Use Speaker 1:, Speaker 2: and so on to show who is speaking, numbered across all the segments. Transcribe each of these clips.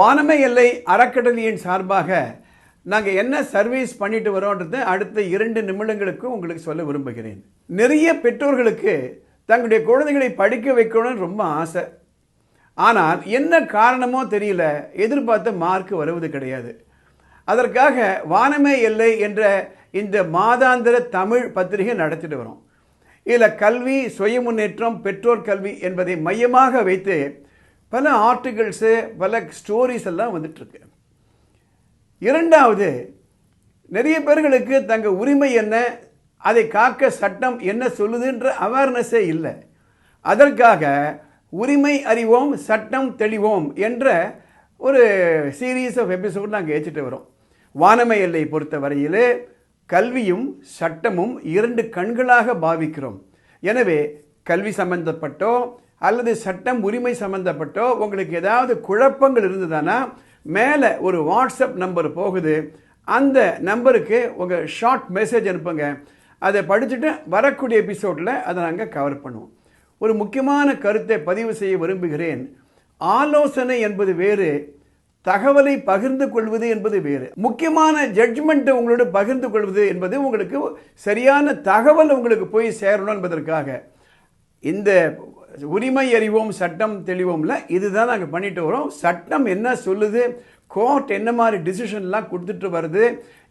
Speaker 1: வானமே எல்லை அறக்கட்டளையின் சார்பாக நாங்கள் என்ன சர்வீஸ் பண்ணிட்டு வரோன்றது அடுத்த 2 நிமிடங்களுக்கு உங்களுக்கு சொல்ல விரும்புகிறேன். நிறைய பெற்றோர்களுக்கு தங்களுடைய குழந்தைகளை படிக்க வைக்கணும்னு ரொம்ப ஆசை. ஆனால் என்ன காரணமோ தெரியல, எதிர்பார்த்த மார்க் வருவது கிடையாது. அதற்காக வானமே எல்லை என்ற இந்த மாதாந்திர தமிழ் பத்திரிகை நடத்திட்டு வரோம். இதில் கல்வி, சுய முன்னேற்றம், பெற்றோர் கல்வி என்பதை மையமாக வைத்து பல ஆர்டிகிள்ஸு, பல ஸ்டோரிஸ் எல்லாம் வந்துட்டுருக்கு. இரண்டாவது, நிறைய பேர்களுக்கு தங்கள் உரிமை என்ன, அதை காக்க சட்டம் என்ன சொல்லுதுன்ற அவேர்னஸே இல்லை. அதற்காக உரிமை அறிவோம், சட்டம் தெளிவோம் என்ற ஒரு சீரீஸ் ஆஃப் எபிசோட் நாங்கள் ஏற்றிட்டு வரோம். வானமே எல்லை பொறுத்த வரையிலே கல்வியும் சட்டமும் 2 கண்களாக பாவிக்கிறோம். எனவே கல்வி சம்பந்தப்பட்டோ அல்லது சட்டம் உரிமை சம்பந்தப்பட்டோ உங்களுக்கு ஏதாவது குழப்பங்கள் இருந்ததுன்னா மேலே ஒரு வாட்ஸ்அப் நம்பர் போகுது. அந்த நம்பருக்கு உங்கள் ஷார்ட் மெசேஜ் அனுப்புங்க. அதை படிச்சுட்டு வரக்கூடிய எபிசோடில் அதை நாங்கள் கவர் பண்ணுவோம். ஒரு முக்கியமான கருத்தை பதிவு செய்ய விரும்புகிறேன். ஆலோசனை என்பது வேறு, தகவலை பகிர்ந்து கொள்வது என்பது வேறு. முக்கியமான ஜட்ஜ்மெண்ட்டை உங்களோட பகிர்ந்து கொள்வது என்பது உங்களுக்கு சரியான தகவல் உங்களுக்கு போய் சேரணும் என்பதற்காக இந்த உரிமை அறிவோம், சட்டம் தெளிவோம்ல இதுதான் நாங்கள் பண்ணிட்டு வரோம். சட்டம் என்ன சொல்லுது, கோர்ட் என்ன மாதிரி டிசிஷன்லாம் கொடுத்துட்டு வருது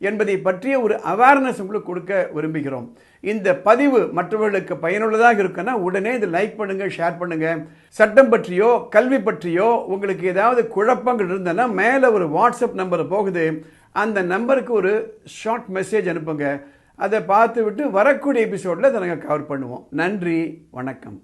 Speaker 1: என்பதை பற்றிய ஒரு அவேர்னஸ் உங்களுக்கு கொடுக்க விரும்புகிறோம். இந்த பதிவு மற்றவர்களுக்கு பயனுள்ளதாக இருக்குன்னா உடனே இதை லைக் பண்ணுங்கள், ஷேர் பண்ணுங்கள். சட்டம் பற்றியோ கல்வி பற்றியோ உங்களுக்கு ஏதாவது குழப்பங்கள் இருந்ததுன்னா மேலே ஒரு வாட்ஸ்அப் நம்பர் போகுது. அந்த நம்பருக்கு ஒரு ஷார்ட் மெசேஜ் அனுப்புங்க. அதை பார்த்து விட்டு வரக்கூடிய எபிசோடில் அதை நாங்கள் கவர் பண்ணுவோம். நன்றி, வணக்கம்.